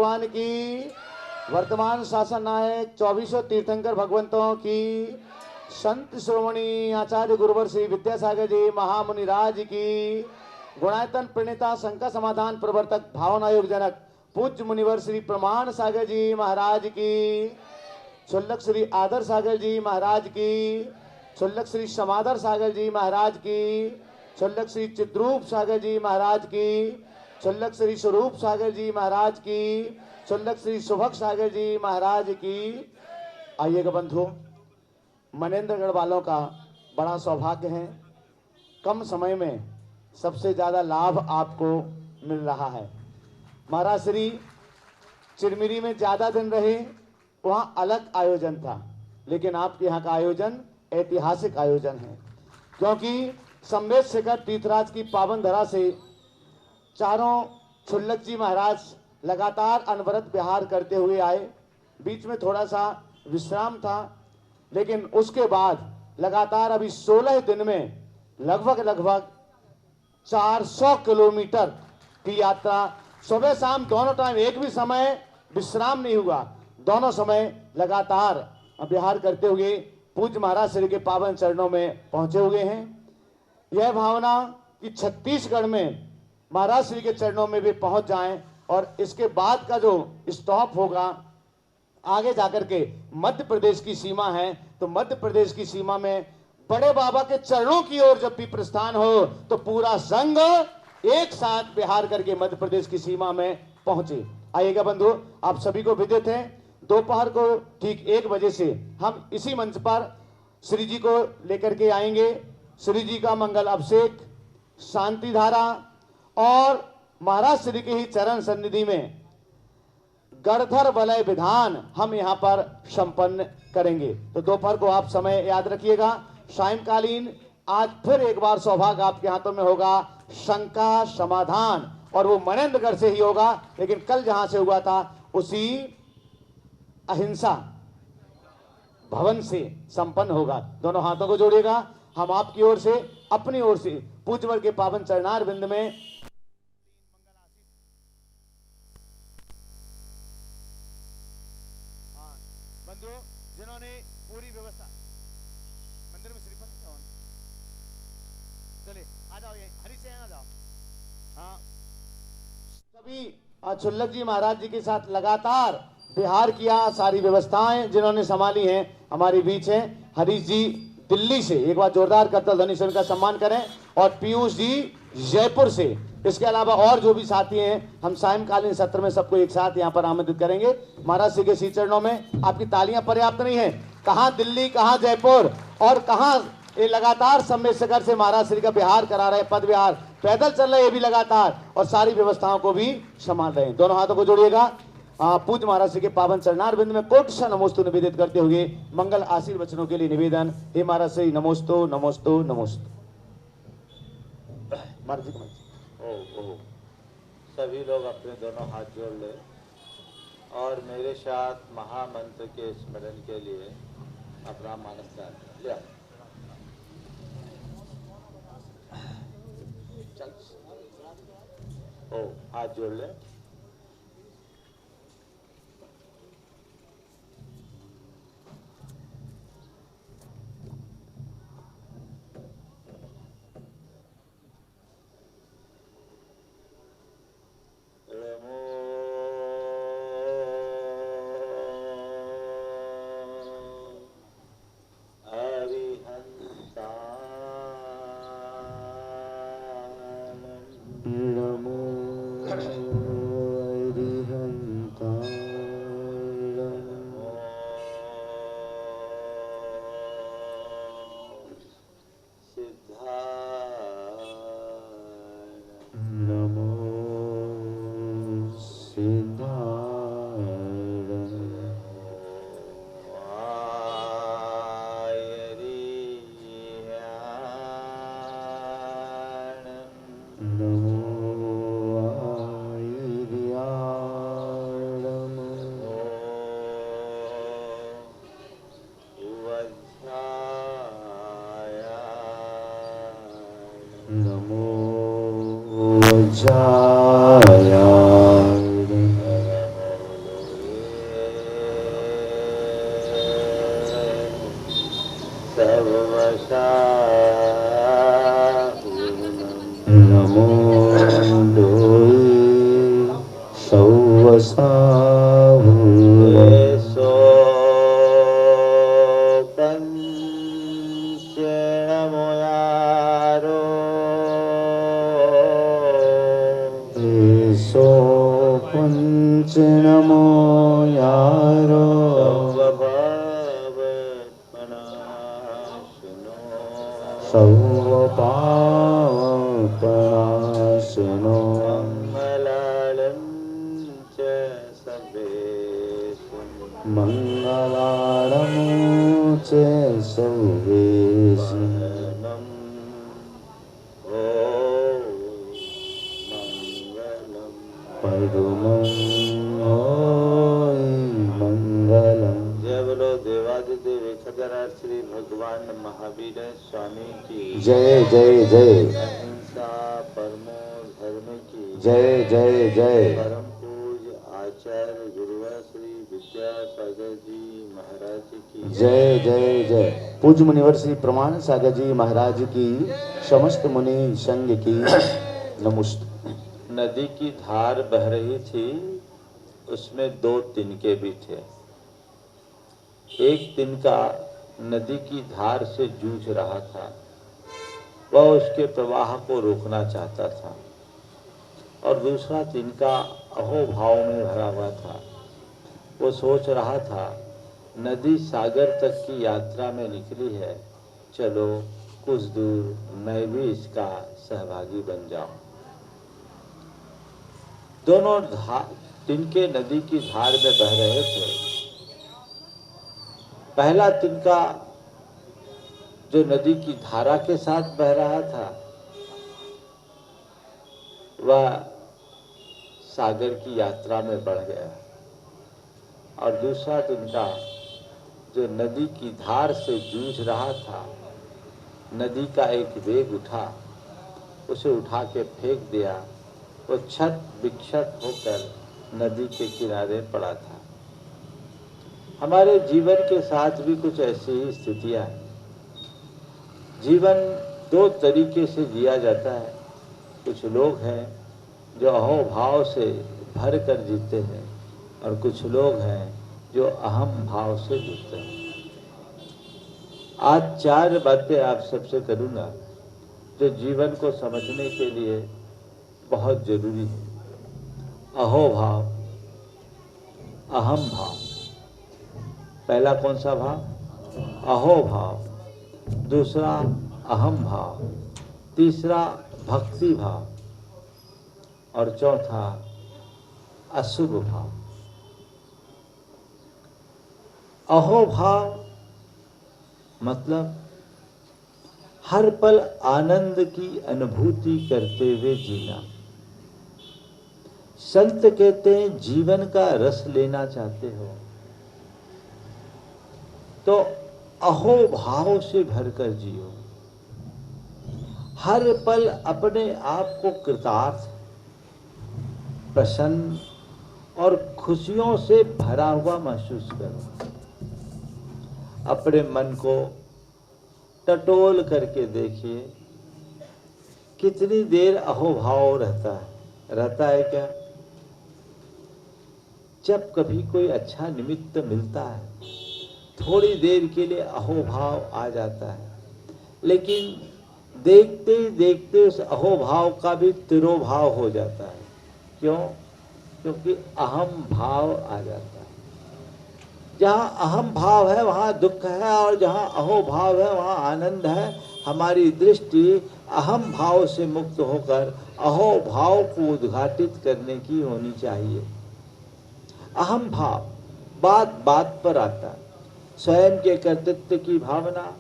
भगवान की, वर्तमान शासन नायक 24 तीर्थंकर भगवंतों की, संत श्रोमणी आचार्य गुरुवर श्री विद्यासागर जी महामुनि राज की, गुणायतन प्रणेता शंका समाधान प्रवर्तक भावना योग जनक पूज्य मुनिवर श्री प्रमाण सागर जी महाराज की, छुल्लक श्री आदर सागर जी महाराज की, छुल्लक श्री समादर सागर जी महाराज की, छुल्लक श्री चिद्रूप सागर जी महाराज की, छुल्लक श्री स्वरूप सागर जी महाराज की, छुल्लक श्री सुभग सागर जी महाराज की। आइएगा बंधुओं, मनेन्द्रगढ़ वालों का बड़ा सौभाग्य है, कम समय में सबसे ज़्यादा लाभ आपको मिल रहा है। महाराज श्री चिरमिरी में ज़्यादा दिन रहे, वहाँ अलग आयोजन था, लेकिन आपके यहाँ का आयोजन ऐतिहासिक आयोजन है, क्योंकि सम्मेद शिखर तीर्थराज की पावन धरा से चारों छुल्लक जी महाराज लगातार अनवरत विहार करते हुए आए। बीच में थोड़ा सा विश्राम था, लेकिन उसके बाद लगातार अभी 16 दिन में लगभग 400 किलोमीटर की यात्रा, सुबह शाम दोनों टाइम, एक भी समय विश्राम नहीं हुआ, दोनों समय लगातार विहार करते हुए पूज्य महाराज श्री के पावन चरणों में पहुंचे हुए हैं। यह भावना कि छत्तीसगढ़ में महाराज श्री के चरणों में भी पहुंच जाएं, और इसके बाद का जो स्टॉप होगा आगे जाकर के मध्य प्रदेश की सीमा है, तो मध्य प्रदेश की सीमा में बड़े बाबा के चरणों की ओर जब भी प्रस्थान हो तो पूरा संघ एक साथ विहार करके मध्य प्रदेश की सीमा में पहुंचे। आइएगा बंधु, आप सभी को विदित है, दोपहर को ठीक 1 बजे से हम इसी मंच पर श्री जी को लेकर के आएंगे। श्री जी का मंगल अभिषेक, शांति धारा और महाराज श्री के ही चरण सन्निधि में गणधर वलय विधान हम यहाँ पर संपन्न करेंगे। तो दोपहर को आप समय याद रखिएगा। सायंकालीन आज फिर एक बार सौभाग्य आपके हाथों में होगा, शंका समाधान, और वो मनेन्द्रगढ़ से ही होगा, लेकिन कल जहां से हुआ था उसी अहिंसा भवन से संपन्न होगा। दोनों हाथों को जोड़िएगा। हम आपकी ओर से, अपनी ओर से पूज्यवर के पावन चरणार बिंद में बंधुओं, जिन्होंने पूरी व्यवस्था मंदिर में श्रीफल चले आ जाओ, ये हरी से आ जाओ। हाँ, सभी छुल्लक जी महाराज जी के साथ लगातार विहार किया, सारी व्यवस्थाएं जिन्होंने संभाली हैं हमारे बीच हैं। हरीश जी दिल्ली से, एक बार जोरदार करतल ध्वनि से उनका सम्मान करें, और पीयूष जी जयपुर से। इसके अलावा और जो भी साथी हैं, हम सायंकालीन सत्र में सबको एक साथ यहाँ पर आमंत्रित करेंगे। महाराज श्री के श्री चरणों में आपकी तालियां पर्याप्त नहीं है, कहाँ दिल्ली, कहाँ जयपुर, और कहाँ ये लगातार सम्मेद शिखर से महाराज श्री का विहार करा रहे, पद विहार पैदल चल रहे, ये भी लगातार, और सारी व्यवस्थाओं को भी संभाल रहे हैं। दोनों हाथों को जोड़िएगा। पूज्य महाराज श्री के पावन चरणार बिंद में कोटि नमोस्तु निवेदित करते हुए मंगल आशीर्वचनों के लिए निवेदन। हे महाराज श्री, नमोस्तु नमोस्तु नमोस्तु। सभी लोग अपने दोनों हाथ जोड़ ले और मेरे साथ महामंत्र के स्मरण के लिए अपना मानस ले। हाथ जोड़ ले। सब वशा नमो दोई सौवसाहूरम् सो पंचमयारो सो पंच नमो यारो सर्वपावपनाशनो मंगलालं च सर्वेषु मंगलारमुच सर्वेषु परमं ओ मंगलम् परमं मंगलम्। जय बोलो देवादिदेव एकधरा श्री भगवान महावीर स्वामी की जय जय जय अहिंसा परमो धर्म की जय जय जय परम पूज आचार्य गुरुवर श्री विद्यासागर जी महाराज की जय जय जय। पूज्य मुनिवर श्री प्रमाण सागर जी महाराज की समस्त मुनि संघ की नमस्ते। नदी की धार बह रही थी, उसमें दो तिनके भी थे। एक तिनका नदी की धार से जूझ रहा था, वह उसके प्रवाह को रोकना चाहता था, और दूसरा तिनका अहोभाव में भरा हुआ था। वो सोच रहा था, नदी सागर तक की यात्रा में निकली है, चलो कुछ दूर मैं भी इसका सहभागी बन जाऊं। दोनों तिनके नदी की धार में बह रहे थे। पहला तिनका जो नदी की धारा के साथ बह रहा था, वह सागर की यात्रा में बढ़ गया, और दूसरा तिनका जो नदी की धार से जूझ रहा था, नदी का एक वेग उठा, उसे उठा के फेंक दिया। वो छत विक्षत होकर नदी के किनारे पड़ा था। हमारे जीवन के साथ भी कुछ ऐसी ही स्थितियां हैं। जीवन दो तरीके से जिया जाता है। कुछ लोग हैं जो अहोभाव से भर कर जीते हैं, और कुछ लोग हैं जो अहम भाव से जीते हैं। आज चार बातें आप सबसे करूँगा जो जीवन को समझने के लिए बहुत जरूरी है। अहोभाव, अहम भाव। पहला कौन सा भाव? अहोभाव। दूसरा अहम भाव। तीसरा भक्ति भाव, और चौथा अशुभ भाव। अहोभाव मतलब हर पल आनंद की अनुभूति करते हुए जीना। संत कहते हैं, जीवन का रस लेना चाहते हो तो अहोभाव से भरकर जियो। हर पल अपने आप को कृतार्थ, प्रसन्न और खुशियों से भरा हुआ महसूस करो। अपने मन को टटोल करके देखिए, कितनी देर अहोभाव रहता है क्या? जब कभी कोई अच्छा निमित्त मिलता है, थोड़ी देर के लिए अहोभाव आ जाता है, लेकिन देखते ही देखते उस अहोभाव का भी तिरोभाव हो जाता है। क्यों? क्योंकि अहम भाव आ जाता है। जहाँ अहम भाव है वहाँ दुख है, और जहाँ अहोभाव है वहाँ आनंद है। हमारी दृष्टि अहम भाव से मुक्त होकर अहोभाव को उद्घाटित करने की होनी चाहिए। अहम भाव बात बात पर आता है। स्वयं के कर्तृत्व की भावना,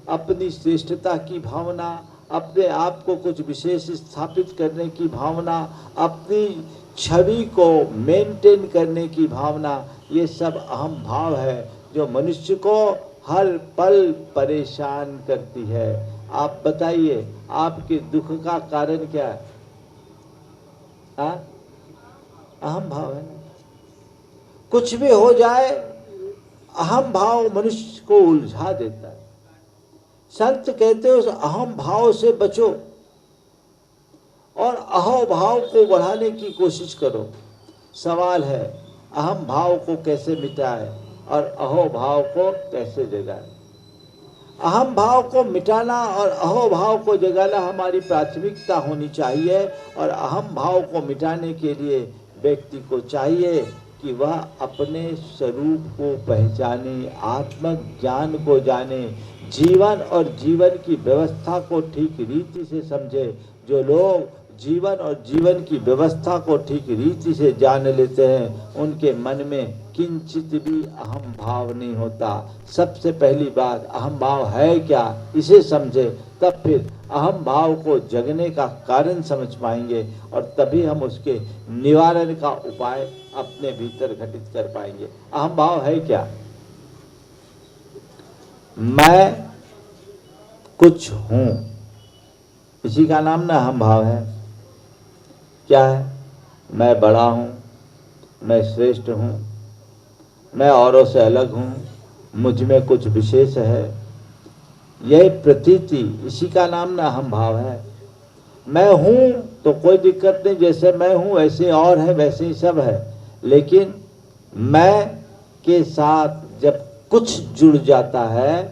अपनी श्रेष्ठता की भावना, अपने आप को कुछ विशेष स्थापित करने की भावना, अपनी छवि को मेंटेन करने की भावना, ये सब अहम भाव है जो मनुष्य को हर पल परेशान करती है। आप बताइए, आपके दुख का कारण क्या है? अहम भाव है ना। कुछ भी हो जाए, अहम भाव मनुष्य को उलझा देता है। संत कहते हो उस अहम भाव से बचो और अहो भाव को बढ़ाने की कोशिश करो। सवाल है अहम भाव को कैसे मिटाए और अहो भाव को कैसे जगाए। अहम भाव को मिटाना और अहो भाव को जगाना हमारी प्राथमिकता होनी चाहिए। और अहम भाव को मिटाने के लिए व्यक्ति को चाहिए कि वह अपने स्वरूप को पहचाने, आत्मज्ञान को जाने, जीवन और जीवन की व्यवस्था को ठीक रीति से समझे। जो लोग जीवन और जीवन की व्यवस्था को ठीक रीति से जान लेते हैं उनके मन में किंचित भी अहम भाव नहीं होता। सबसे पहली बात अहम भाव है क्या इसे समझे, तब फिर अहम भाव को जगने का कारण समझ पाएंगे और तभी हम उसके निवारण का उपाय अपने भीतर घटित कर पाएंगे। अहम भाव है क्या? मैं कुछ हूं, इसी का नाम ना अहम भाव है। क्या है? मैं बड़ा हूं, मैं श्रेष्ठ हूं, मैं औरों से अलग हूं, मुझ में कुछ विशेष है, यह प्रतीति, इसी का नाम ना अहम भाव है। मैं हूं तो कोई दिक्कत नहीं, जैसे मैं हूं वैसे और है, वैसे ही सब है। लेकिन मैं के साथ जब कुछ जुड़ जाता है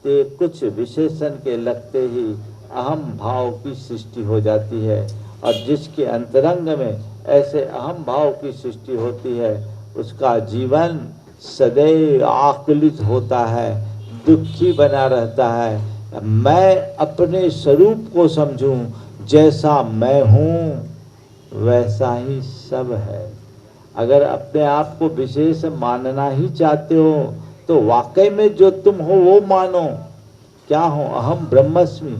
तो कुछ विशेषण के लगते ही अहम भाव की सृष्टि हो जाती है। और जिसके अंतरंग में ऐसे अहम भाव की सृष्टि होती है उसका जीवन सदैव आकुलित होता है, दुखी बना रहता है। मैं अपने स्वरूप को समझूं, जैसा मैं हूं वैसा ही सब है। अगर अपने आप को विशेष मानना ही चाहते हो तो वाकई में जो तुम हो वो मानो। क्या हो? अहम ब्रह्मस्मि,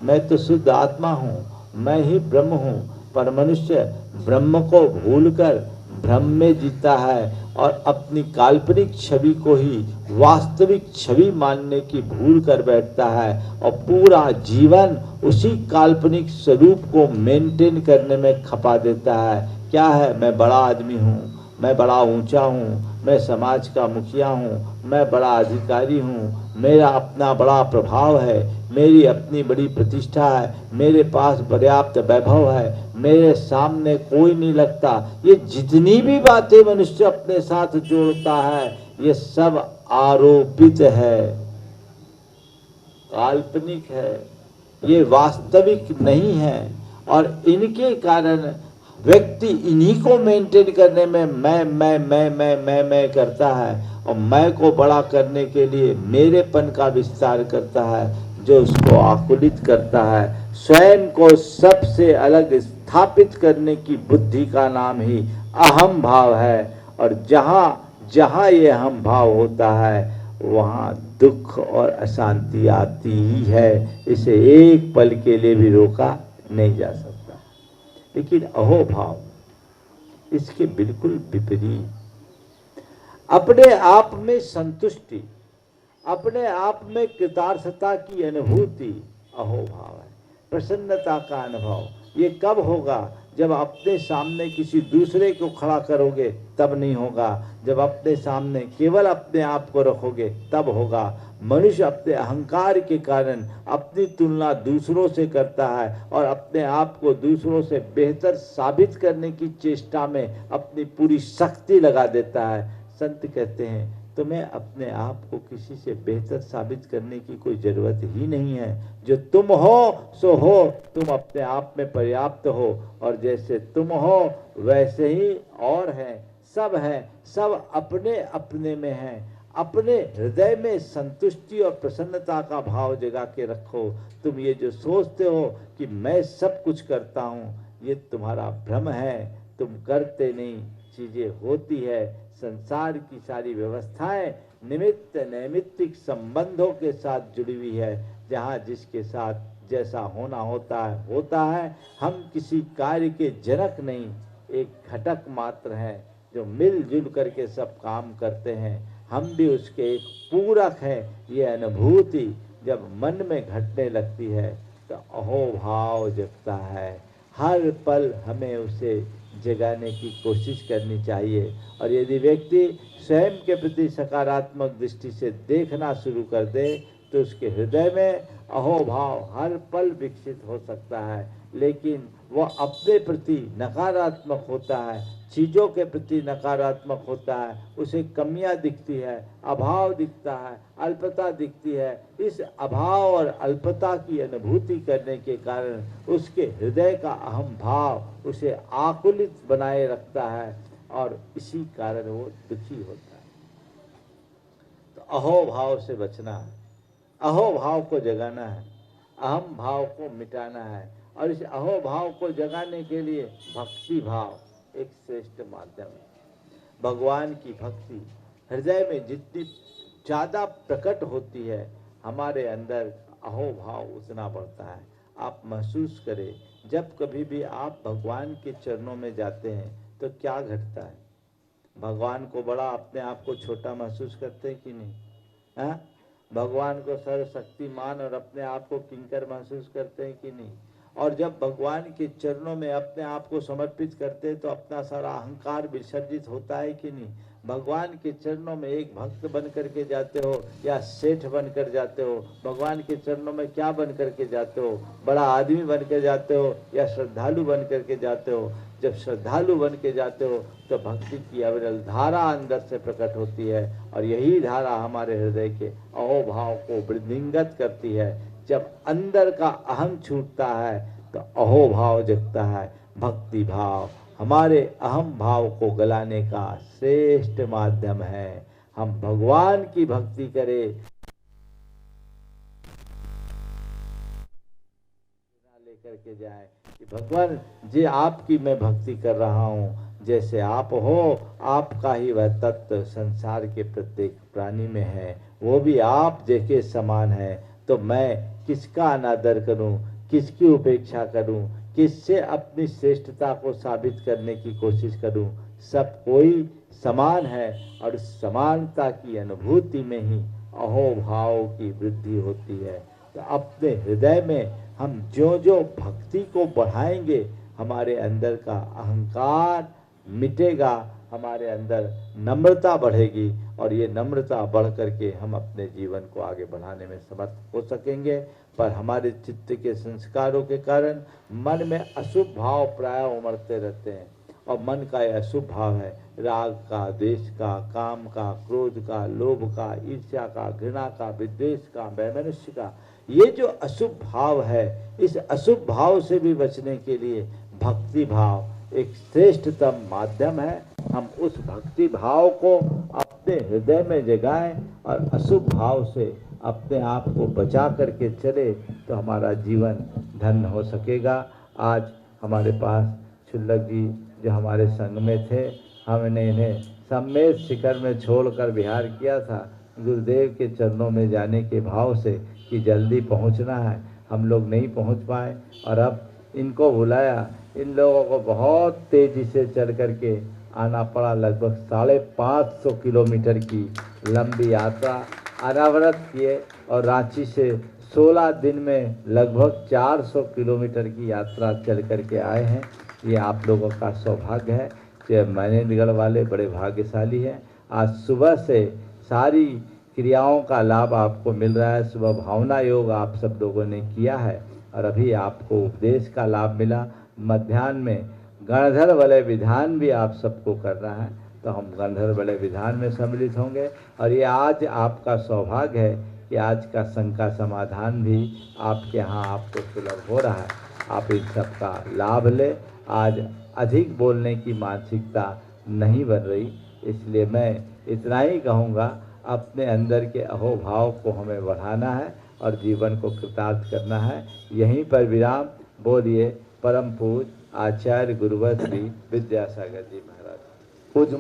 मैं तो शुद्ध आत्मा हूँ, मैं ही ब्रह्म हूँ। पर मनुष्य ब्रह्म को भूलकर भ्रम में जीता है और अपनी काल्पनिक छवि को ही वास्तविक छवि मानने की भूल कर बैठता है और पूरा जीवन उसी काल्पनिक स्वरूप को मेंटेन करने में खपा देता है। क्या है? मैं बड़ा आदमी हूँ, मैं बड़ा ऊंचा हूँ, मैं समाज का मुखिया हूँ, मैं बड़ा अधिकारी हूँ, मेरा अपना बड़ा प्रभाव है, मेरी अपनी बड़ी प्रतिष्ठा है, मेरे पास पर्याप्त वैभव है, मेरे सामने कोई नहीं लगता। ये जितनी भी बातें मनुष्य अपने साथ जोड़ता है ये सब आरोपित है, काल्पनिक है, ये वास्तविक नहीं है। और इनके कारण व्यक्ति इन्हीं को मेंटेन करने में मैं करता है और मैं को बड़ा करने के लिए मेरेपन का विस्तार करता है, जो उसको आकुलित करता है। स्वयं को सबसे अलग स्थापित करने की बुद्धि का नाम ही अहम भाव है। और जहाँ जहाँ ये अहम भाव होता है वहाँ दुख और अशांति आती ही है। इसे एक पल के लिए भी रोका नहीं जा सकता। लेकिन अहो भाव इसके बिल्कुल विपरीत, अपने आप में संतुष्टि, अपने आप में कृतार्थता की अनुभूति अहो भाव है। प्रसन्नता का अनुभव ये कब होगा? जब अपने सामने किसी दूसरे को खड़ा करोगे तब नहीं होगा, जब अपने सामने केवल अपने आप को रखोगे तब होगा। मनुष्य अपने अहंकार के कारण अपनी तुलना दूसरों से करता है और अपने आप को दूसरों से बेहतर साबित करने की चेष्टा में अपनी पूरी शक्ति लगा देता है। संत कहते हैं तुम्हें अपने आप को किसी से बेहतर साबित करने की कोई जरूरत ही नहीं है। जो तुम हो सो हो, तुम अपने आप में पर्याप्त हो और जैसे तुम हो वैसे ही और है, सब है, सब अपने अपने में है। अपने हृदय में संतुष्टि और प्रसन्नता का भाव जगा के रखो। तुम ये जो सोचते हो कि मैं सब कुछ करता हूँ, ये तुम्हारा भ्रम है। तुम करते नहीं, चीजें होती है। संसार की सारी व्यवस्थाएं निमित्त नैमित्तिक संबंधों के साथ जुड़ी हुई है। जहाँ जिसके साथ जैसा होना होता है। हम किसी कार्य के जनक नहीं, एक घटक मात्र हैं जो मिलजुल करके सब काम करते हैं। हम भी उसके एक पूरक हैं। ये अनुभूति जब मन में घटने लगती है तो अहो भाव जगता है। हर पल हमें उसे जगाने की कोशिश करनी चाहिए। और यदि व्यक्ति स्वयं के प्रति सकारात्मक दृष्टि से देखना शुरू कर दे तो उसके हृदय में अहोभाव हर पल विकसित हो सकता है, लेकिन वह अपने प्रति नकारात्मक होता है, चीज़ों के प्रति नकारात्मक होता है, उसे कमियां दिखती है, अभाव दिखता है, अल्पता दिखती है। इस अभाव और अल्पता की अनुभूति करने के कारण उसके हृदय का अहम भाव उसे आकुलित बनाए रखता है और इसी कारण वो दुखी होता है। तो अहोभाव से बचना है, अहोभाव को जगाना है, अहम भाव को मिटाना है, और इस अहोभाव को जगाने के लिए भक्ति भाव एक श्रेष्ठ माध्यम है। भगवान की भक्ति हृदय में जितनी ज़्यादा प्रकट होती है, हमारे अंदर अहोभाव उतना बढ़ता है। आप महसूस करें, जब कभी भी आप भगवान के चरणों में जाते हैं तो क्या घटता है? भगवान को बड़ा, अपने आप को छोटा महसूस करते हैं कि नहीं? हाँ, भगवान को सर्वशक्तिमान और अपने आप को किंकर महसूस करते हैं कि नहीं? और जब भगवान के चरणों में अपने आप को समर्पित करते हैं तो अपना सारा अहंकार विसर्जित होता है कि नहीं? भगवान के चरणों में एक भक्त बन करके जाते हो या सेठ बन कर जाते हो? भगवान के चरणों में क्या बन करके जाते हो? बड़ा आदमी बन के जाते हो या श्रद्धालु बन करके जाते हो? जब श्रद्धालु बन के जाते हो तो भक्ति की अविरल धारा अंदर से प्रकट होती है, और यही धारा हमारे हृदय के अहोभाव को वृद्धिंगत करती है। जब अंदर का अहम छूटता है तो अहोभाव जगता है। भक्ति भाव हमारे अहम भाव को गलाने का श्रेष्ठ माध्यम है। हम भगवान की भक्ति करें, लेकर के जाए कि भगवान जी आपकी मैं भक्ति कर रहा हूँ, जैसे आप हो आपका ही वह तत्व संसार के प्रत्येक प्राणी में है, वो भी आप जैसे समान है। तो मैं किसका अनादर करूं, किसकी उपेक्षा करूं, किससे अपनी श्रेष्ठता को साबित करने की कोशिश करूं? सब कोई समान है, और समानता की अनुभूति में ही अहोभाव की वृद्धि होती है। तो अपने हृदय में हम जो जो भक्ति को बढ़ाएंगे, हमारे अंदर का अहंकार मिटेगा, हमारे अंदर नम्रता बढ़ेगी, और ये नम्रता बढ़ करके हम अपने जीवन को आगे बढ़ाने में समर्थ हो सकेंगे। पर हमारे चित्त के संस्कारों के कारण मन में अशुभ भाव प्राय उमड़ते रहते हैं, और मन का यह अशुभ भाव है राग का, द्वेष का, काम का, क्रोध का, लोभ का, ईर्ष्या का, घृणा का, विद्वेष का, वैमनस्य का। ये जो अशुभ भाव है, इस अशुभ भाव से भी बचने के लिए भक्ति भाव एक श्रेष्ठतम माध्यम है। हम उस भक्ति भाव को अपने हृदय में जगाएं और अशुभ भाव से अपने आप को बचा करके चले, तो हमारा जीवन धन्य हो सकेगा। आज हमारे पास शुल्लक जी जो हमारे संग में थे, हमने इन्हें सम्मेद शिखर में छोड़कर विहार किया था, गुरुदेव के चरणों में जाने के भाव से कि जल्दी पहुंचना है। हम लोग नहीं पहुंच पाए, और अब इनको बुलाया। इन लोगों को बहुत तेजी से चल करके आना पड़ा। लगभग 550 किलोमीटर की लंबी यात्रा अनवरत किए, और रांची से 16 दिन में लगभग 400 किलोमीटर की यात्रा चल करके आए हैं। ये आप लोगों का सौभाग्य है कि मैनेजगढ़ वाले बड़े भाग्यशाली हैं। आज सुबह से सारी क्रियाओं का लाभ आपको मिल रहा है। सुबह भावना योग आप सब लोगों ने किया है, और अभी आपको उपदेश का लाभ मिला। मध्याह्न में गणधर वलय विधान भी आप सबको करना है, तो हम गणधर वलय विधान में सम्मिलित होंगे। और ये आज आपका सौभाग्य है कि आज का शंका समाधान भी आपके यहाँ आपको सुलभ हो रहा है। आप इन सब का लाभ ले। आज अधिक बोलने की मानसिकता नहीं बन रही, इसलिए मैं इतना ही कहूँगा, अपने अंदर के अहोभाव को हमें बढ़ाना है और जीवन को कृतार्थ करना है। यहीं पर विराम। बोलिए परम पूज्य आचार्य गुरुवर श्री विद्यासागर जी महाराज। पूज्य